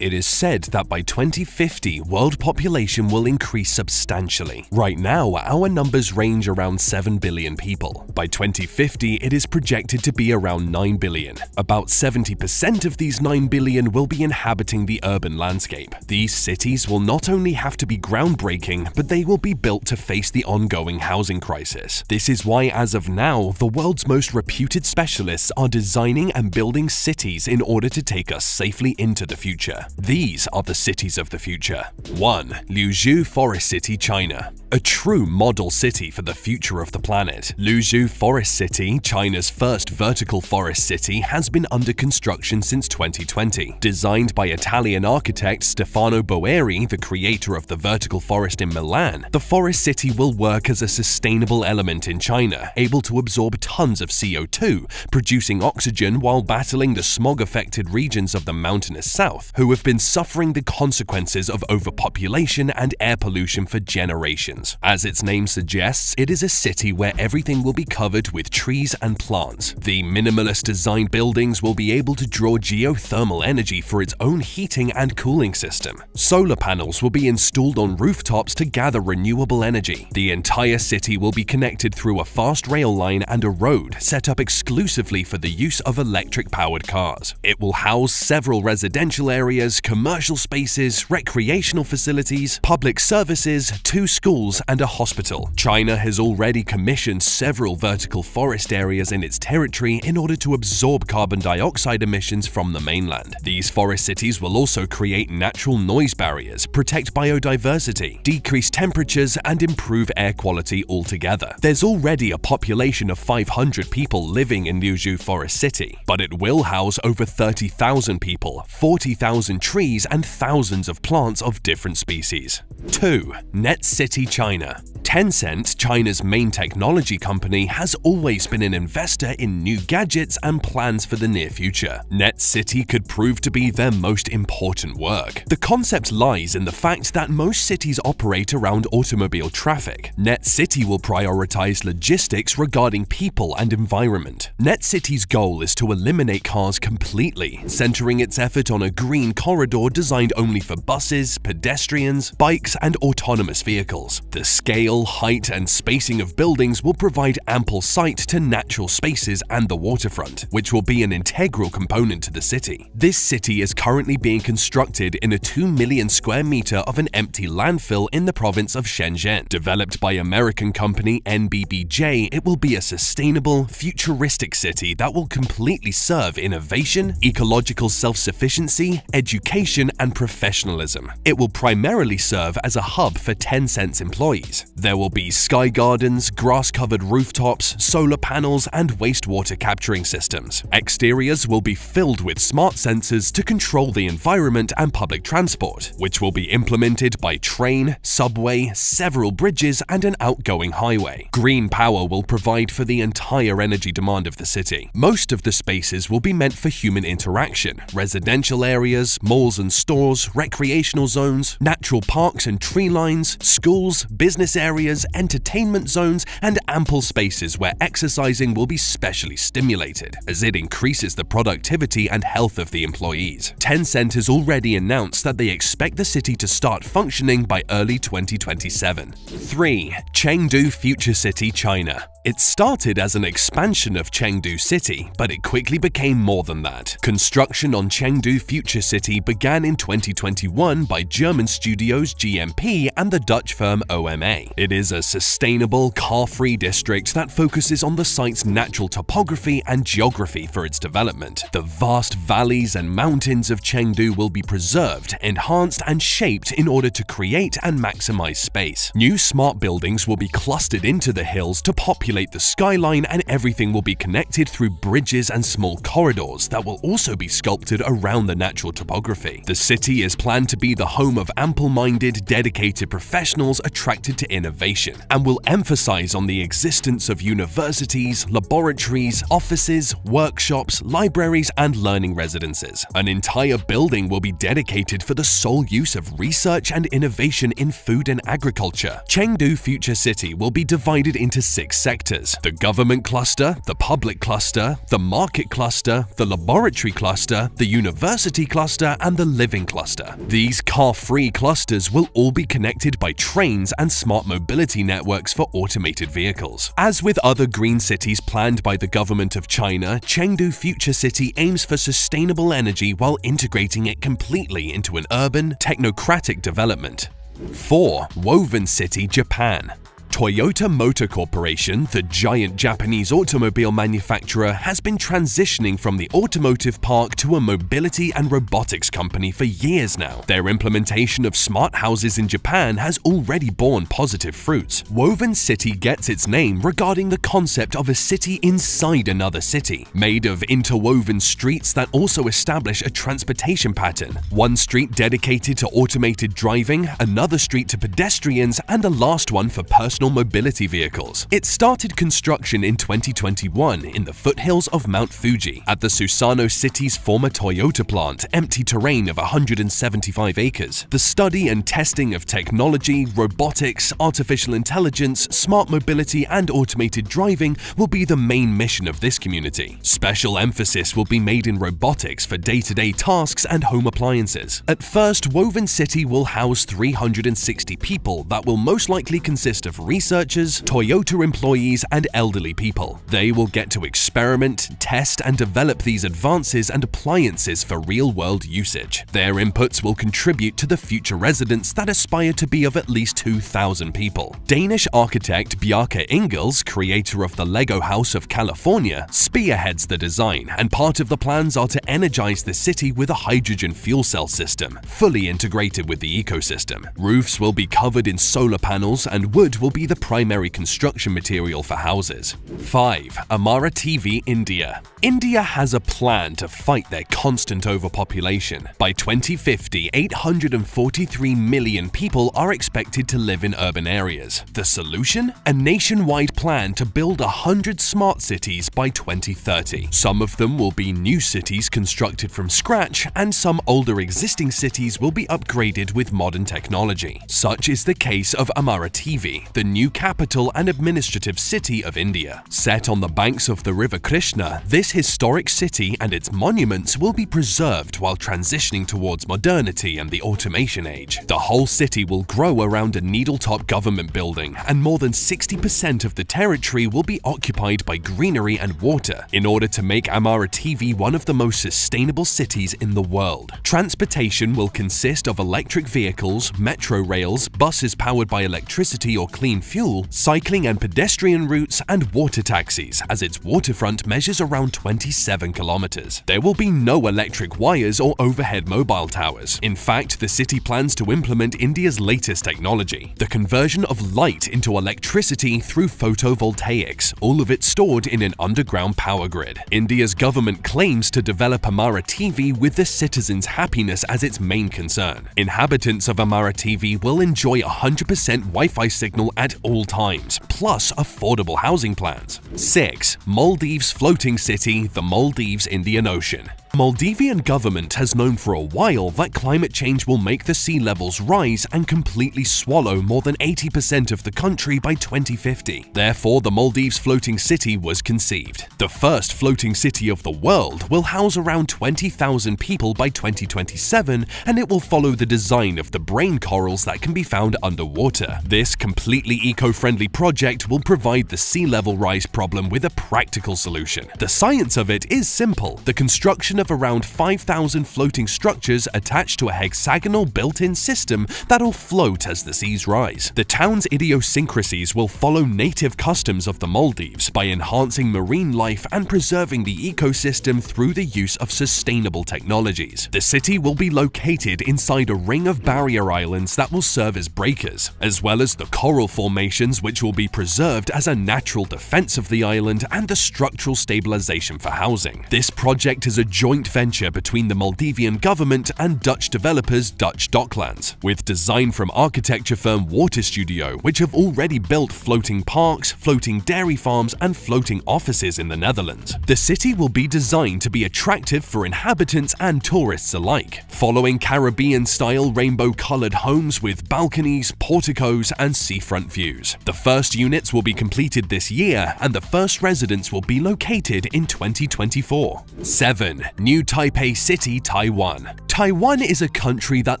It is said that by 2050, world population will increase substantially. Right now, our numbers range around 7 billion people. By 2050, it is projected to be around 9 billion. About 70% of these 9 billion will be inhabiting the urban landscape. These cities will not only have to be groundbreaking, but they will be built to face the ongoing housing crisis. This is why, as of now, the world's most reputed specialists are designing and building cities in order to take us safely into the future. These are the cities of the future. 1. Luu Forest City, China. A true model city for the future of the planet. Luu Forest City, China's first vertical forest city, has been under construction since 2020. Designed by Italian architect Stefano Boeri, the creator of the vertical forest in Milan, the forest city will work as a sustainable element in China, able to absorb tons of CO2, producing oxygen while battling the smog-affected regions of the mountainous south, who have been suffering the consequences of overpopulation and air pollution for generations. As its name suggests, it is a city where everything will be covered with trees and plants. The minimalist designed buildings will be able to draw geothermal energy for its own heating and cooling system. Solar panels will be installed on rooftops to gather renewable energy. The entire city will be connected through a fast rail line and a road set up exclusively for the use of electric-powered cars. It will house several residential areas, commercial spaces, recreational facilities, public services, 2 schools, and a hospital. China has already commissioned several vertical forest areas in its territory in order to absorb carbon dioxide emissions from the mainland. These forest cities will also create natural noise barriers, protect biodiversity, decrease temperatures, and improve air quality altogether. There's already a population of 500 people living in Luu Forest City, but it will house over 30,000 people, 40,000 trees, and thousands of plants of different species. 2. Net City, China. Tencent, China's main technology company, has always been an investor in new gadgets and plans for the near future. Net City could prove to be their most important work. The concept lies in the fact that most cities operate around automobile traffic. Net City will prioritize logistics regarding people and environment. Net City's goal is to eliminate cars completely, centering its effort on a green corridor designed only for buses, pedestrians, bikes, and autonomous vehicles. The scale, height, and spacing of buildings will provide ample sight to natural spaces and the waterfront, which will be an integral component to the city. This city is currently being constructed in a 2 million square meter of an empty landfill in the province of Shenzhen. Developed by American company NBBJ, it will be a sustainable, futuristic city that will completely serve innovation, ecological self-sufficiency, education, and professionalism. It will primarily serve as a hub for Tencent's employees. There will be sky gardens, grass-covered rooftops, solar panels, and wastewater capturing systems. Exteriors will be filled with smart sensors to control the environment and public transport, which will be implemented by train, subway, several bridges, and an outgoing highway. Green power will provide for the entire energy demand of the city. Most of the spaces will be meant for human interaction: residential areas, malls and stores, recreational zones, natural parks and tree lines, schools, business areas, entertainment zones, and ample spaces where exercising will be specially stimulated, as it increases the productivity and health of the employees. Tencent has already announced that they expect the city to start functioning by early 2027. 3. Chengdu Future City, China. It started as an expansion of Chengdu City, but it quickly became more than that. Construction on Chengdu Future City began in 2021 by German studios GMP and the Dutch firm OMA. It is a sustainable, car-free district that focuses on the site's natural topography and geography for its development. The vast valleys and mountains of Chengdu will be preserved, enhanced, and shaped in order to create and maximize space. New smart buildings will be clustered into the hills to populate the skyline, and everything will be connected through bridges and small corridors that will also be sculpted around the natural topography. The city is planned to be the home of ample-minded, dedicated professionals attracted to innovation innovation and will emphasize on the existence of universities, laboratories, offices, workshops, libraries, and learning residences. An entire building will be dedicated for the sole use of research and innovation in food and agriculture. Chengdu Future City will be divided into 6 sectors: the government cluster, the public cluster, the market cluster, the laboratory cluster, the university cluster, and the living cluster. These car-free clusters will all be connected by trains and smart mobility networks for automated vehicles. As with other green cities planned by the government of China, Chengdu Future City aims for sustainable energy while integrating it completely into an urban, technocratic development. 4. Woven City, Japan. Toyota Motor Corporation, the giant Japanese automobile manufacturer, has been transitioning from the automotive park to a mobility and robotics company for years now. Their implementation of smart houses in Japan has already borne positive fruits. Woven City gets its name regarding the concept of a city inside another city, made of interwoven streets that also establish a transportation pattern. One street dedicated to automated driving, another street to pedestrians, and a last one for personal mobility vehicles. It started construction in 2021 in the foothills of Mount Fuji at the Susano City's former Toyota plant, empty terrain of 175 acres. The study and testing of technology, robotics, artificial intelligence, smart mobility, and automated driving will be the main mission of this community. Special emphasis will be made in robotics for day-to-day tasks and home appliances. At first, Woven City will house 360 people that will most likely consist of researchers, Toyota employees, and elderly people. They will get to experiment, test, and develop these advances and appliances for real-world usage. Their inputs will contribute to the future residents that aspire to be of at least 2,000 people. Danish architect Bjarke Ingels, creator of the Lego House of California, spearheads the design, and part of the plans are to energize the city with a hydrogen fuel cell system, fully integrated with the ecosystem. Roofs will be covered in solar panels, and wood will be the primary construction material for houses. 5. Amara TV India. India has a plan to fight their constant overpopulation. By 2050, 843 million people are expected to live in urban areas. The solution? A nationwide plan to build 100 smart cities by 2030. Some of them will be new cities constructed from scratch, and some older existing cities will be upgraded with modern technology. Such is the case of Amara TV, the new capital and administrative city of India. Set on the banks of the river Krishna, this historic city and its monuments will be preserved while transitioning towards modernity and the automation age. The whole city will grow around a needle-top government building, and more than 60% of the territory will be occupied by greenery and water in order to make Amara TV one of the most sustainable cities in the world. Transportation will consist of electric vehicles, metro rails, buses powered by electricity or clean fuel, cycling and pedestrian routes, and water taxis, as its waterfront measures around 27 kilometers. There will be no electric wires or overhead mobile towers. In fact, the city plans to implement India's latest technology, the conversion of light into electricity through photovoltaics, all of it stored in an underground power grid. India's government claims to develop Amara TV with the citizens' happiness as its main concern. Inhabitants of Amara TV will enjoy 100% Wi-Fi signal at all times, plus affordable housing plans. 6. Maldives Floating City, the Maldives Indian Ocean. Maldivian government has known for a while that climate change will make the sea levels rise and completely swallow more than 80% of the country by 2050. Therefore, the Maldives Floating City was conceived. The first floating city of the world will house around 20,000 people by 2027, and it will follow the design of the brain corals that can be found underwater. This completely eco-friendly project will provide the sea level rise problem with a practical solution. The science of it is simple. The construction of around 5,000 floating structures attached to a hexagonal built-in system that'll float as the seas rise. The town's idiosyncrasies will follow native customs of the Maldives by enhancing marine life and preserving the ecosystem through the use of sustainable technologies. The city will be located inside a ring of barrier islands that will serve as breakers, as well as the coral formations which will be preserved as a natural defense of the island and the structural stabilization for housing. This project is a joint joint venture between the Maldivian government and Dutch developers Dutch Docklands, with design from architecture firm Water Studio, which have already built floating parks, floating dairy farms, and floating offices in the Netherlands. The city will be designed to be attractive for inhabitants and tourists alike, following Caribbean-style rainbow-colored homes with balconies, porticos, and seafront views. The first units will be completed this year, and the first residents will be located in 2024. 7. New Taipei City, Taiwan. Taiwan is a country that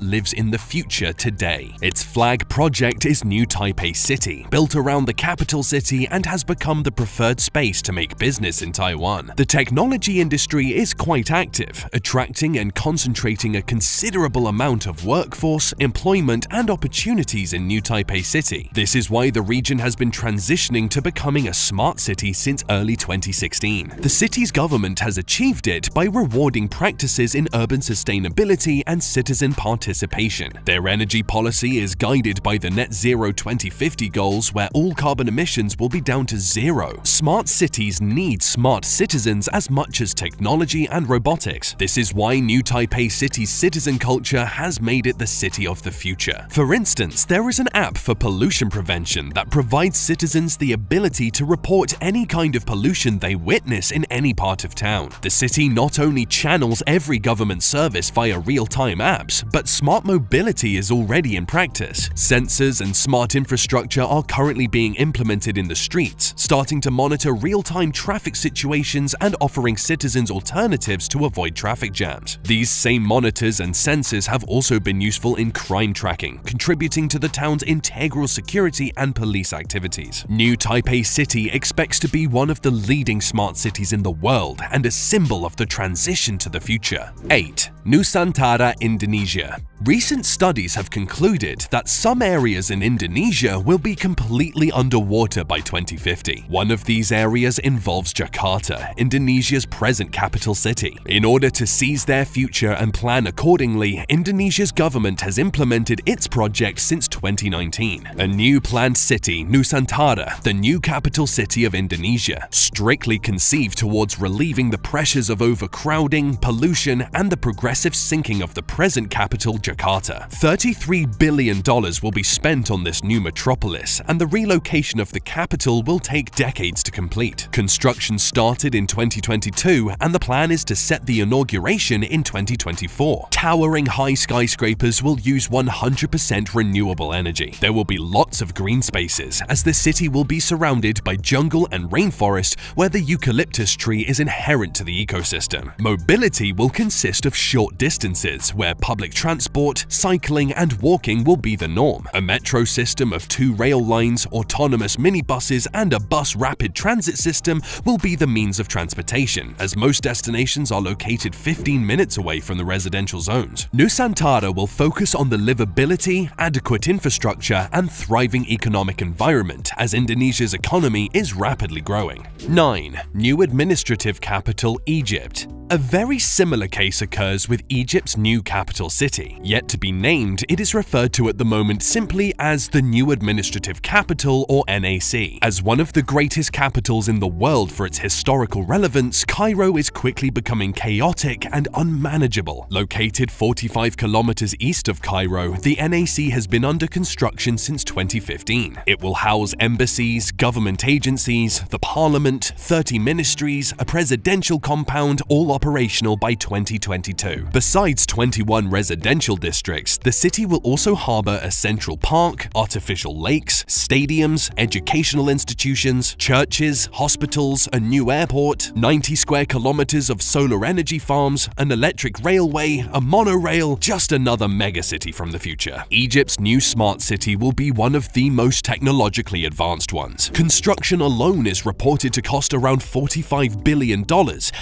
lives in the future today. Its flag project is New Taipei City, built around the capital city and has become the preferred space to make business in Taiwan. The technology industry is quite active, attracting and concentrating a considerable amount of workforce, employment, and opportunities in New Taipei City. This is why the region has been transitioning to becoming a smart city since early 2016. The city's government has achieved it by rewarding practices in urban sustainability and citizen participation. Their energy policy is guided by the Net Zero 2050 goals, where all carbon emissions will be down to zero. Smart cities need smart citizens as much as technology and robotics. This is why New Taipei City's citizen culture has made it the city of the future. For instance, there is an app for pollution prevention that provides citizens the ability to report any kind of pollution they witness in any part of town. The city not only channels every government service via real-time apps, but smart mobility is already in practice. Sensors and smart infrastructure are currently being implemented in the streets, starting to monitor real-time traffic situations and offering citizens alternatives to avoid traffic jams. These same monitors and sensors have also been useful in crime tracking, contributing to the town's integral security and police activities. New Taipei City expects to be one of the leading smart cities in the world and a symbol of the transition to the future. 8. Nusantara, Indonesia. Recent studies have concluded that some areas in Indonesia will be completely underwater by 2050. One of these areas involves Jakarta, Indonesia's present capital city. In order to seize their future and plan accordingly, Indonesia's government has implemented its project since 2019. A new planned city, Nusantara, the new capital city of Indonesia, strictly conceived towards relieving the pressures of overcrowding, pollution, and the progressive sinking of the present capital, Jakarta. $33 billion will be spent on this new metropolis, and the relocation of the capital will take decades to complete. Construction started in 2022, and the plan is to set the inauguration in 2024. Towering high skyscrapers will use 100% renewable energy. There will be lots of green spaces, as the city will be surrounded by jungle and rainforest where the eucalyptus tree is inherent to the ecosystem. Mobility will consist of short distances, where public transport, cycling, and walking will be the norm. A metro system of 2 rail lines, autonomous minibuses, and a bus rapid transit system will be the means of transportation, as most destinations are located 15 minutes away from the residential zones. Nusantara will focus on the livability, adequate infrastructure, and thriving economic environment, as Indonesia's economy is rapidly growing. 9. New administrative capital, Egypt. A very similar case occurs with Egypt's new capital city. Yet to be named, it is referred to at the moment simply as the New Administrative Capital, or NAC. As one of the greatest capitals in the world for its historical relevance, Cairo is quickly becoming chaotic and unmanageable. Located 45 kilometers east of Cairo, the NAC has been under construction since 2015. It will house embassies, government agencies, the parliament, 30 ministries, a presidential compound, all operational by 2022. Besides 21 residential districts, the city will also harbor a central park, artificial lakes, stadiums, educational institutions, churches, hospitals, a new airport, 90 square kilometers of solar energy farms, an electric railway, a monorail, just another megacity from the future. Egypt's new smart city will be one of the most technologically advanced ones. Construction alone is reported to cost around $45 billion,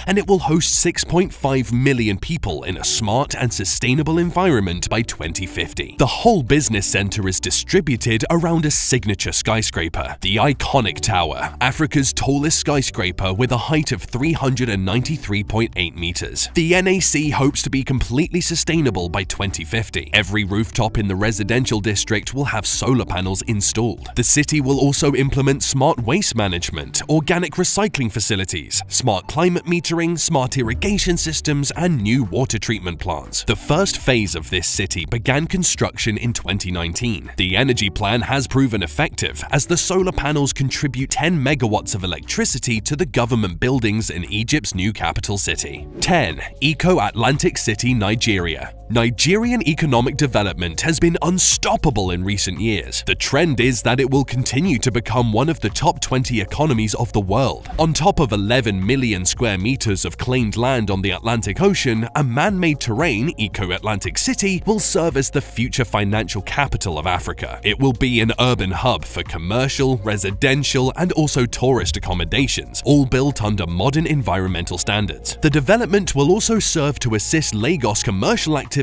and it will host 6.5 million people in a smart and sustainable environment environment by 2050. The whole business center is distributed around a signature skyscraper, the iconic tower, Africa's tallest skyscraper with a height of 393.8 meters. The NAC hopes to be completely sustainable by 2050. Every rooftop in the residential district will have solar panels installed. The city will also implement smart waste management, organic recycling facilities, smart climate metering, smart irrigation systems, and new water treatment plants. The first phase of this city began construction in 2019. The energy plan has proven effective as the solar panels contribute 10 megawatts of electricity to the government buildings in Egypt's new capital city. 10. Eco-Atlantic City, Nigeria. Nigerian economic development has been unstoppable in recent years. The trend is that it will continue to become one of the top 20 economies of the world. On top of 11 million square meters of claimed land on the Atlantic Ocean, a man-made terrain, Eco-Atlantic City, will serve as the future financial capital of Africa. It will be an urban hub for commercial, residential, and also tourist accommodations, all built under modern environmental standards. The development will also serve to assist Lagos commercial activities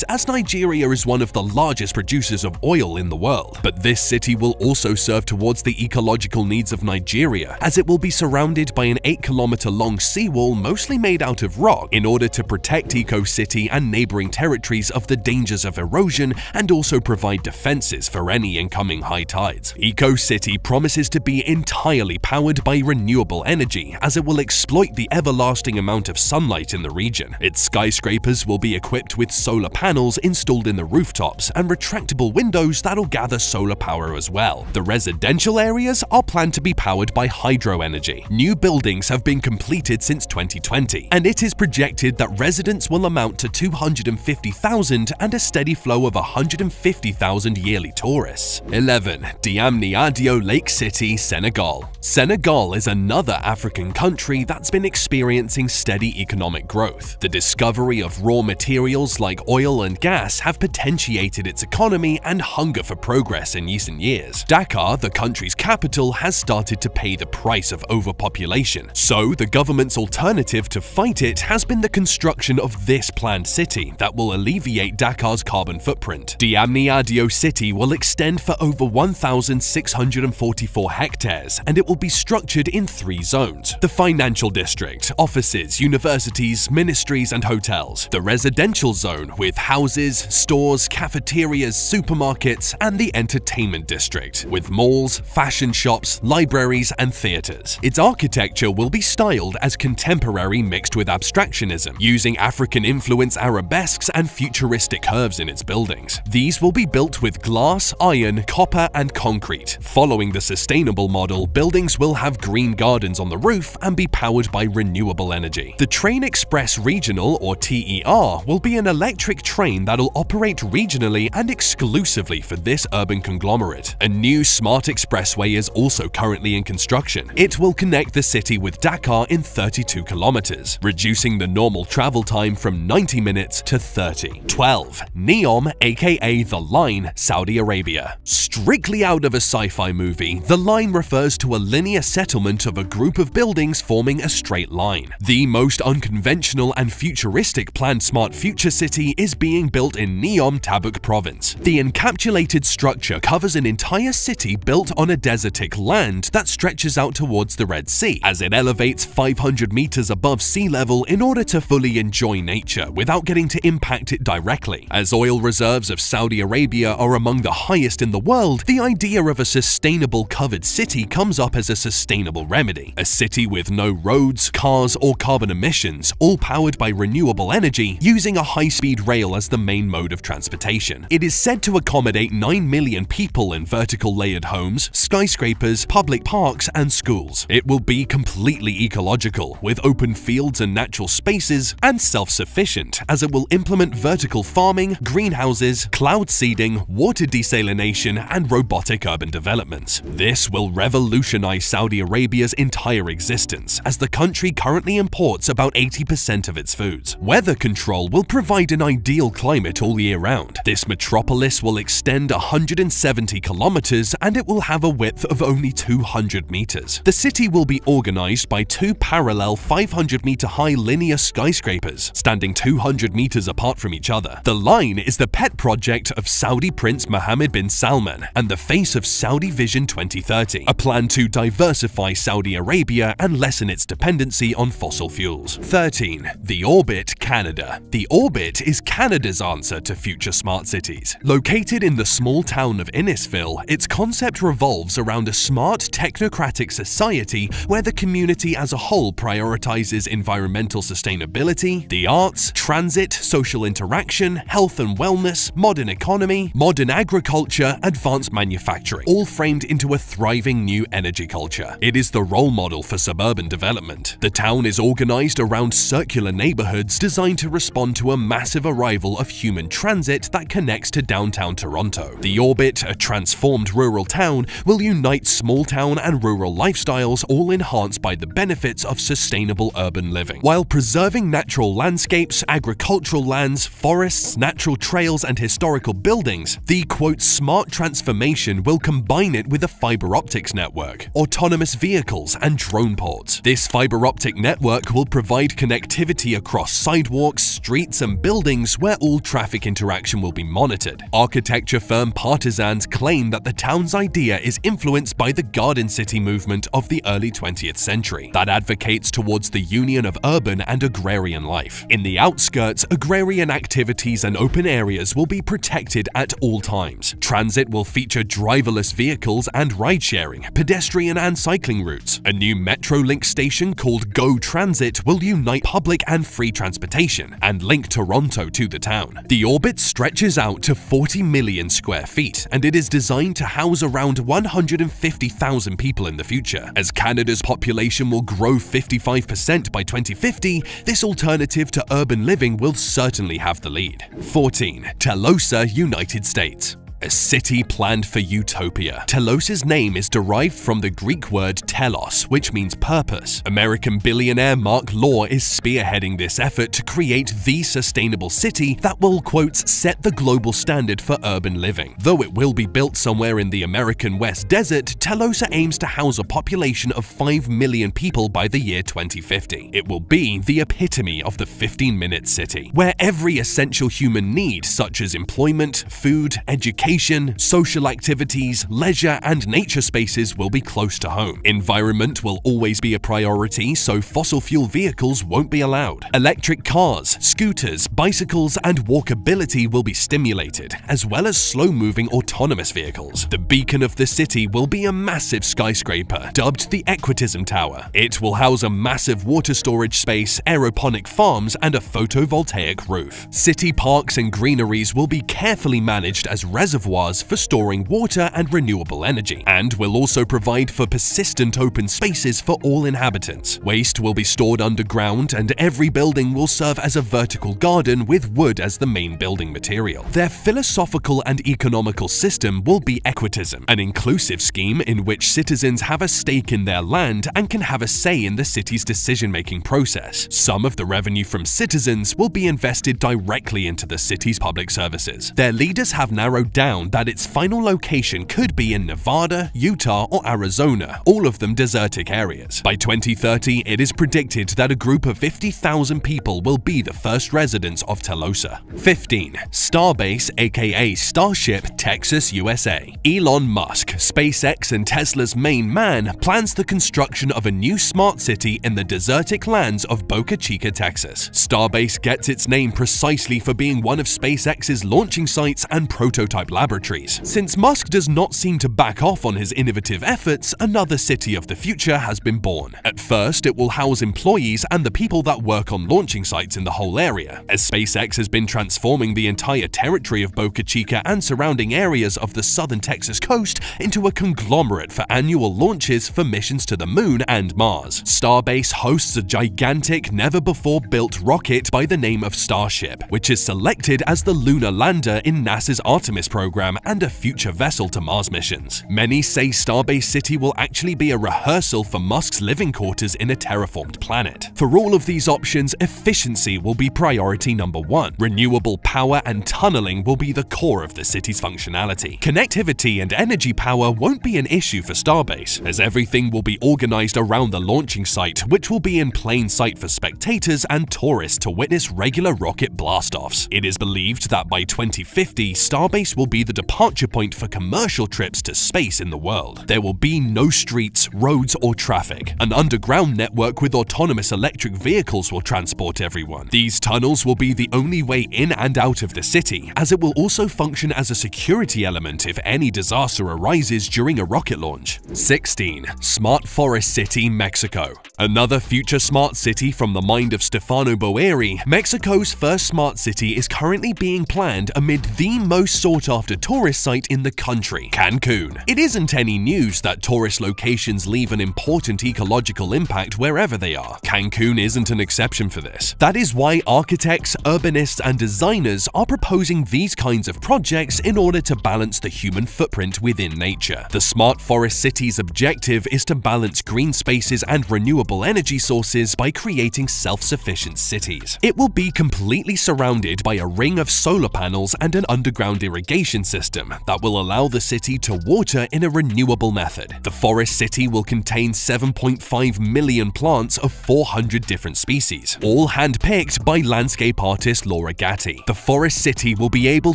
as Nigeria is one of the largest producers of oil in the world. But this city will also serve towards the ecological needs of Nigeria, as it will be surrounded by an 8-kilometer-long seawall mostly made out of rock in order to protect Eco City and neighboring territories of the dangers of erosion and also provide defenses for any incoming high tides. Eco City promises to be entirely powered by renewable energy, as it will exploit the everlasting amount of sunlight in the region. Its skyscrapers will be equipped with solar panels installed in the rooftops and retractable windows that'll gather solar power as well. The residential areas are planned to be powered by hydro energy. New buildings have been completed since 2020, and it is projected that residents will amount to 250,000 and a steady flow of 150,000 yearly tourists. 11. Diamniadio Lake City, Senegal. Senegal is another African country that's been experiencing steady economic growth. The discovery of raw materials like oil and gas have potentiated its economy and hunger for progress in recent years. Dakar, the country's capital, has started to pay the price of overpopulation. So, the government's alternative to fight it has been the construction of this planned city that will alleviate Dakar's carbon footprint. Diamniadio City will extend for over 1,644 hectares, and it will be structured in 3 zones: the financial district, offices, universities, ministries, and hotels; the residential zone with houses, stores, cafeterias, supermarkets, and the entertainment district with malls, fashion shops, libraries, and theaters. Its architecture will be styled as contemporary mixed with abstractionism, using African-influence arabesques and futuristic curves in its buildings. These will be built with glass, iron, copper, and concrete. Following the sustainable model, buildings will have green gardens on the roof and be powered by renewable energy. The Train Express Regional, or TER, will be an electric train that'll operate regionally and exclusively for this urban conglomerate. A new smart expressway is also currently in construction. It will connect the city with Dakar in 32 kilometers, reducing the normal travel time from 90 minutes to 30. 12. NEOM, aka The Line, Saudi Arabia. Strictly out of a sci-fi movie, The Line refers to a linear settlement of a group of buildings forming a straight line. The most unconventional and futuristic planned smart future city is being built in NEOM, Tabuk province. The encapsulated structure covers an entire city built on a desertic land that stretches out towards the Red Sea, as it elevates 500 meters above sea level in order to fully enjoy nature without getting to impact it directly. As oil reserves of Saudi Arabia are among the highest in the world, the idea of a sustainable covered city comes up as a sustainable remedy. A city with no roads, cars, or carbon emissions, all powered by renewable energy, using a high-speed rail as the main mode of transportation. It is said to accommodate 9 million people in vertical layered homes, skyscrapers, public parks, and schools. It will be completely ecological, with open fields and natural spaces, and self-sufficient, as it will implement vertical farming, greenhouses, cloud seeding, water desalination, and robotic urban developments. This will revolutionize Saudi Arabia's entire existence, as the country currently imports about 80% of its foods. Weather control will provide an ideal climate all year round. This metropolis will extend 170 kilometers, and it will have a width of only 200 meters. The city will be organized by 2 parallel 500-meter high linear skyscrapers, standing 200 meters apart from each other. River. The line is the pet project of Saudi Prince Mohammed bin Salman and the face of Saudi Vision 2030, a plan to diversify Saudi Arabia and lessen its dependency on fossil fuels. 13. The Orbit, Canada. The Orbit is Canada's answer to future smart cities. Located in the small town of Innisfil, its concept revolves around a smart, technocratic society where the community as a whole prioritizes environmental sustainability, the arts, transit, social interaction, health and wellness, modern economy, modern agriculture, advanced manufacturing, all framed into a thriving new energy culture. It is the role model for suburban development. The town is organized around circular neighborhoods designed to respond to a massive arrival of human transit that connects to downtown Toronto. The Orbit, a transformed rural town, will unite small town and rural lifestyles, all enhanced by the benefits of sustainable urban living, while preserving natural landscapes, agricultural lands, forests, natural trails, and historical buildings. The quote smart transformation will combine it with a fiber optics network, autonomous vehicles, and drone ports. This fiber optic network will provide connectivity across sidewalks, streets, and buildings where all traffic interaction will be monitored. Architecture firm Partisans claim that the town's idea is influenced by the Garden City movement of the early 20th century that advocates towards the union of urban and agrarian life. In the outskirts, agrarian activities and open areas will be protected at all times. Transit will feature driverless vehicles and ride-sharing, pedestrian and cycling routes. A new Metrolink station called Go Transit will unite public and free transportation and link Toronto to the town. The Orbit stretches out to 40 million square feet, and it is designed to house around 150,000 people in the future. As Canada's population will grow 55% by 2050, this alternative to urban living will certainly have the lead. 14. Telosa, United States. A city planned for utopia. Telosa's name is derived from the Greek word telos, which means purpose. American billionaire Mark Law is spearheading this effort to create the sustainable city that will, quote, set the global standard for urban living. Though it will be built somewhere in the American West Desert, Telosa aims to house a population of 5 million people by the year 2050. It will be the epitome of the 15-minute city, where every essential human need, such as employment, food, education, social activities, leisure, and nature spaces will be close to home. Environment will always be a priority, so fossil fuel vehicles won't be allowed. Electric cars, scooters, bicycles, and walkability will be stimulated, as well as slow-moving autonomous vehicles. The beacon of the city will be a massive skyscraper, dubbed the Equitism Tower. It will house a massive water storage space, aeroponic farms, and a photovoltaic roof. City parks and greeneries will be carefully managed as reservoirs for storing water and renewable energy, and will also provide for persistent open spaces for all inhabitants. Waste will be stored underground, and every building will serve as a vertical garden with wood as the main building material. Their philosophical and economical system will be equitism, an inclusive scheme in which citizens have a stake in their land and can have a say in the city's decision-making process. Some of the revenue from citizens will be invested directly into the city's public services. Their leaders have narrowed down that its final location could be in Nevada, Utah, or Arizona, all of them desertic areas. By 2030, it is predicted that a group of 50,000 people will be the first residents of Telosa. 15. Starbase, aka Starship, Texas, USA. Elon Musk, SpaceX and Tesla's main man, plans the construction of a new smart city in the desertic lands of Boca Chica, Texas. Starbase gets its name precisely for being one of SpaceX's launching sites and prototype laboratories. Since Musk does not seem to back off on his innovative efforts, another city of the future has been born. At first, it will house employees and the people that work on launching sites in the whole area, as SpaceX has been transforming the entire territory of Boca Chica and surrounding areas of the southern Texas coast into a conglomerate for annual launches for missions to the moon and Mars. Starbase hosts a gigantic, never-before-built rocket by the name of Starship, which is selected as the lunar lander in NASA's Artemis program program and a future vessel to Mars missions. Many say Starbase City will actually be a rehearsal for Musk's living quarters in a terraformed planet. For all of these options, efficiency will be priority number one. Renewable power and tunneling will be the core of the city's functionality. Connectivity and energy power won't be an issue for Starbase, as everything will be organized around the launching site, which will be in plain sight for spectators and tourists to witness regular rocket blastoffs. It is believed that by 2050, Starbase will be the departure point for commercial trips to space in the world. There will be no streets, roads, or traffic. An underground network with autonomous electric vehicles will transport everyone. These tunnels will be the only way in and out of the city, as it will also function as a security element if any disaster arises during a rocket launch. 16. Smart Forest City, Mexico. Another future smart city from the mind of Stefano Boeri, Mexico's first smart city is currently being planned amid the most sought-after tourist site in the country, Cancun. It isn't any news that tourist locations leave an important ecological impact wherever they are. Cancun isn't an exception for this. That is why architects, urbanists, and designers are proposing these kinds of projects in order to balance the human footprint within nature. The Smart Forest City's objective is to balance green spaces and renewable energy sources by creating self-sufficient cities. It will be completely surrounded by a ring of solar panels and an underground irrigation system that will allow the city to water in a renewable method. The Forest City will contain 7.5 million plants of 400 different species, all hand-picked by landscape artist Laura Gatti. The Forest City will be able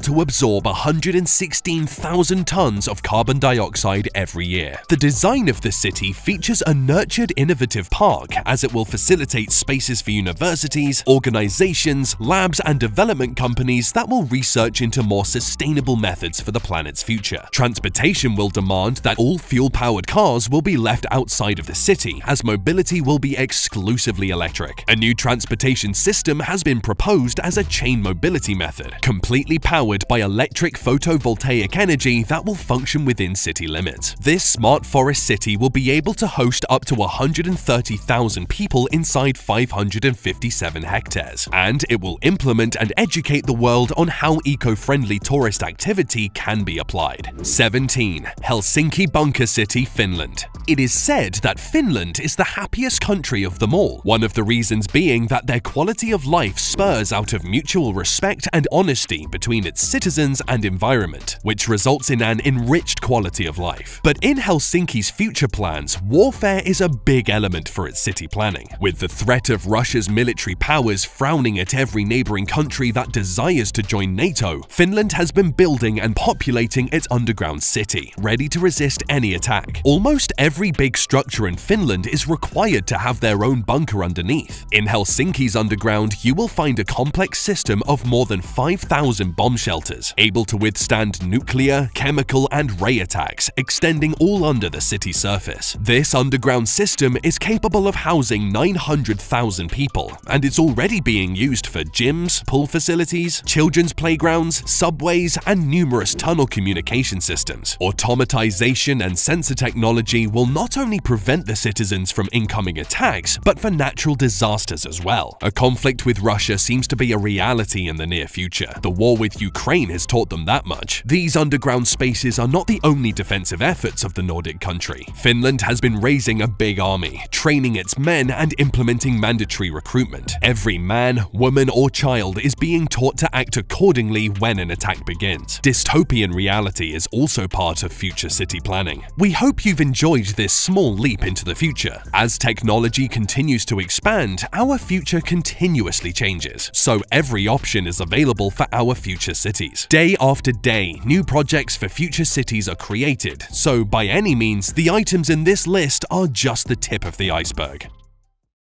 to absorb 116,000 tons of carbon dioxide every year. The design of the city features a nurtured, innovative park, as it will facilitate spaces for universities, organizations, labs, and development companies that will research into more sustainable methods for the planet's future. Transportation will demand that all fuel-powered cars will be left outside of the city, as mobility will be exclusively electric. A new transportation system has been proposed as a chain mobility method, completely powered by electric photovoltaic energy that will function within city limits. This smart forest city will be able to host up to 130,000 people inside 557 hectares, and it will implement and educate the world on how eco-friendly tourist activity can be applied. 17. Helsinki Bunker City, Finland. It is said that Finland is the happiest country of them all, one of the reasons being that their quality of life spurs out of mutual respect and honesty between its citizens and environment, which results in an enriched quality of life. But in Helsinki's future plans, warfare is a big element for its city planning. With the threat of Russia's military powers frowning at every neighboring country that desires to join NATO, Finland has been building and populating its underground city, ready to resist any attack. Almost every big structure in Finland is required to have their own bunker underneath. In Helsinki's underground, you will find a complex system of more than 5,000 bomb shelters, able to withstand nuclear, chemical, and ray attacks, extending all under the city surface. This underground system is capable of housing 900,000 people, and it's already being used for gyms, pool facilities, children's playgrounds, subways, and numerous tunnel communication systems. Automatization and sensor technology will not only prevent the citizens from incoming attacks, but for natural disasters as well. A conflict with Russia seems to be a reality in the near future. The war with Ukraine has taught them that much. These underground spaces are not the only defensive efforts of the Nordic country. Finland has been raising a big army, training its men and implementing mandatory recruitment. Every man, woman, or child is being taught to act accordingly when an attack begins. Dystopian reality is also part of future city planning. We hope you've enjoyed this small leap into the future. As technology continues to expand, our future continuously changes, so every option is available for our future cities. Day after day, new projects for future cities are created, so by any means, the items in this list are just the tip of the iceberg.